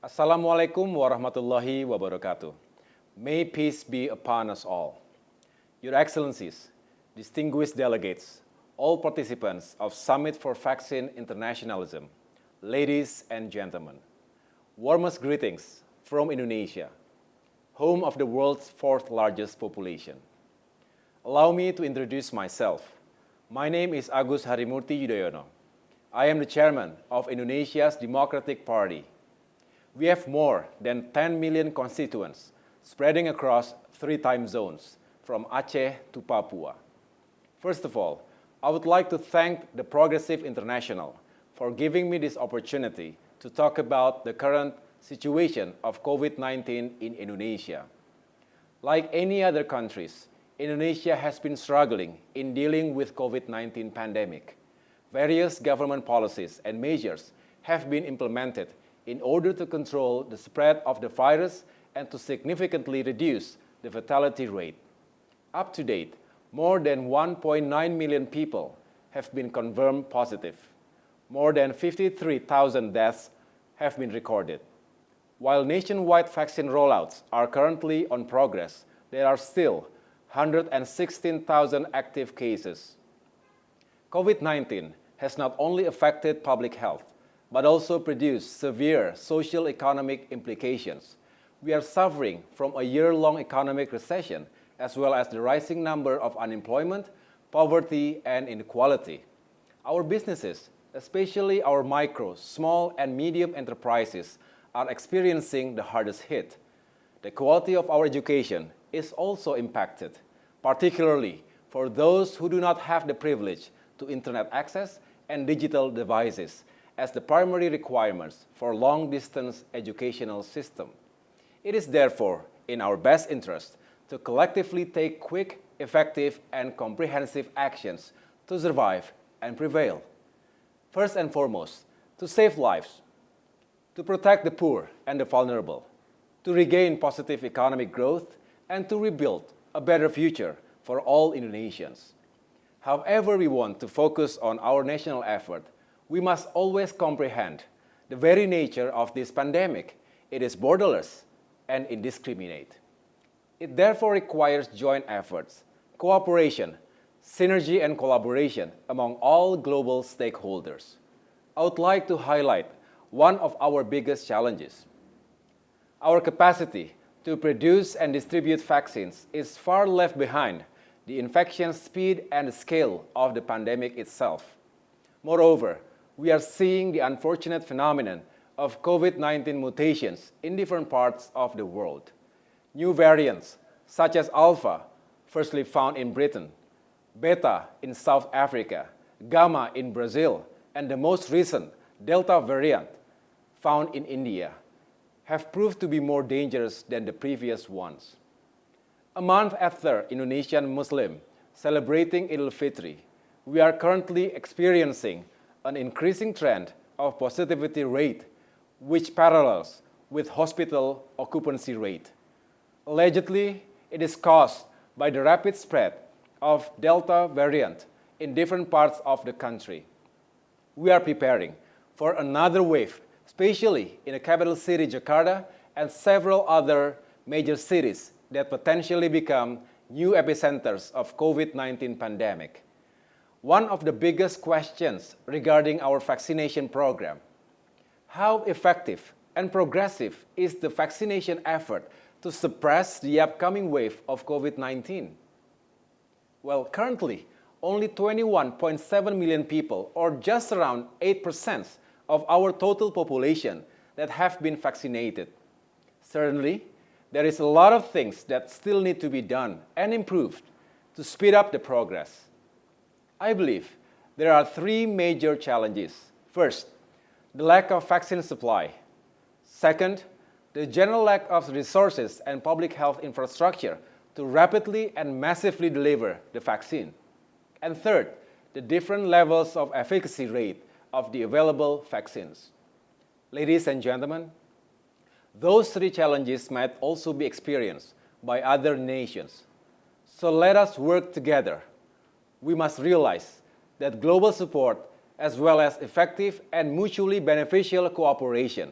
Assalamualaikum warahmatullahi wabarakatuh. May peace be upon us all. Your Excellencies, distinguished delegates, all participants of Summit for Vaccine Internationalism, ladies and gentlemen, warmest greetings from Indonesia, home of the world's fourth largest population. Allow me to introduce myself. My name is Agus Harimurti Yudhoyono. I am the chairman of Indonesia's Democratic Party. We have more than 10 million constituents spreading across 3 time zones, from Aceh to Papua. First of all, I would like to thank the Progressive International for giving me this opportunity to talk about the current situation of COVID-19 in Indonesia. Like any other countries, Indonesia has been struggling in dealing with COVID-19 pandemic. Various government policies and measures have been implemented in order to control the spread of the virus and to significantly reduce the fatality rate. Up to date, more than 1.9 million people have been confirmed positive. More than 53,000 deaths have been recorded. While nationwide vaccine rollouts are currently on progress, there are still 116,000 active cases. COVID-19 has not only affected public health, but also produced severe social-economic implications. We are suffering from a year-long economic recession, as well as the rising number of unemployment, poverty, and inequality. Our businesses, especially our micro, small, and medium enterprises, are experiencing the hardest hit. The quality of our education is also impacted, particularly for those who do not have the privilege to internet access and digital devices as the primary requirements for long-distance educational system. It is therefore in our best interest to collectively take quick, effective, and comprehensive actions to survive and prevail. First and foremost, to save lives, to protect the poor and the vulnerable, to regain positive economic growth, and to rebuild a better future for all Indonesians. However we want to focus on our national effort, we must always comprehend the very nature of this pandemic. It is borderless and indiscriminate. It therefore requires joint efforts, cooperation, synergy, and collaboration among all global stakeholders. I would like to highlight one of our biggest challenges. Our capacity to produce and distribute vaccines is far left behind the infection speed and scale of the pandemic itself. Moreover, we are seeing the unfortunate phenomenon of COVID-19 mutations in different parts of the world. New variants, such as Alpha, firstly found in Britain, Beta in South Africa, Gamma in Brazil, and the most recent Delta variant, found in India, have proved to be more dangerous than the previous ones. A month after Indonesian Muslim celebrating Idul Fitri, we are currently experiencing an increasing trend of positivity rate, which parallels with hospital occupancy rate. Allegedly, it is caused by the rapid spread of Delta variant in different parts of the country. We are preparing for another wave, especially in the capital city Jakarta and several other major cities that potentially become new epicenters of COVID-19 pandemic. One of the biggest questions regarding our vaccination program: how effective and progressive is the vaccination effort to suppress the upcoming wave of COVID-19? Well, currently, only 21.7 million people, or just around 8% of our total population, that have been vaccinated. Certainly, there is a lot of things that still need to be done and improved to speed up the progress. I believe there are 3 major challenges. First, the lack of vaccine supply. Second, the general lack of resources and public health infrastructure to rapidly and massively deliver the vaccine. And third, the different levels of efficacy rate of the available vaccines. Ladies and gentlemen, those 3 challenges might also be experienced by other nations. So let us work together. We must realize that global support, as well as effective and mutually beneficial cooperation,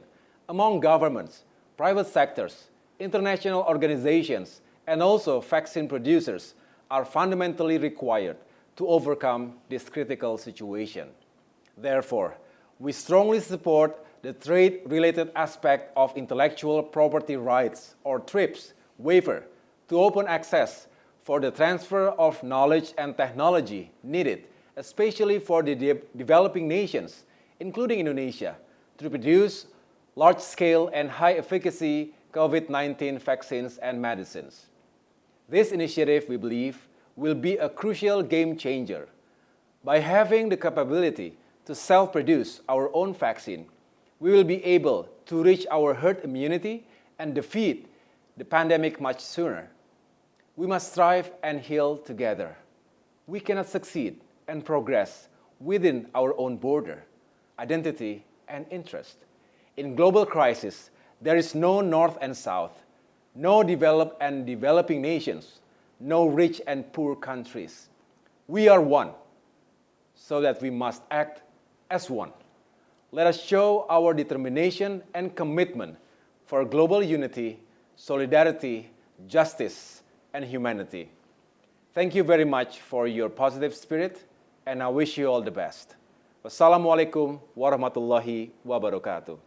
among governments, private sectors, international organizations, and also vaccine producers are fundamentally required to overcome this critical situation. Therefore, we strongly support the trade-related aspect of intellectual property rights, or TRIPS, waiver to open access for the transfer of knowledge and technology needed, especially for the developing nations, including Indonesia, to produce large-scale and high-efficacy COVID-19 vaccines and medicines. This initiative, we believe, will be a crucial game changer. By having the capability to self-produce our own vaccine, we will be able to reach our herd immunity and defeat the pandemic much sooner. We must strive and heal together. We cannot succeed and progress within our own border, identity, and interest. In global crisis, there is no North and South, no developed and developing nations, no rich and poor countries. We are one, so that we must act as one. Let us show our determination and commitment for global unity, solidarity, justice, and humanity. Thank you very much for your positive spirit, and I wish you all the best. Wassalamualaikum warahmatullahi wabarakatuh.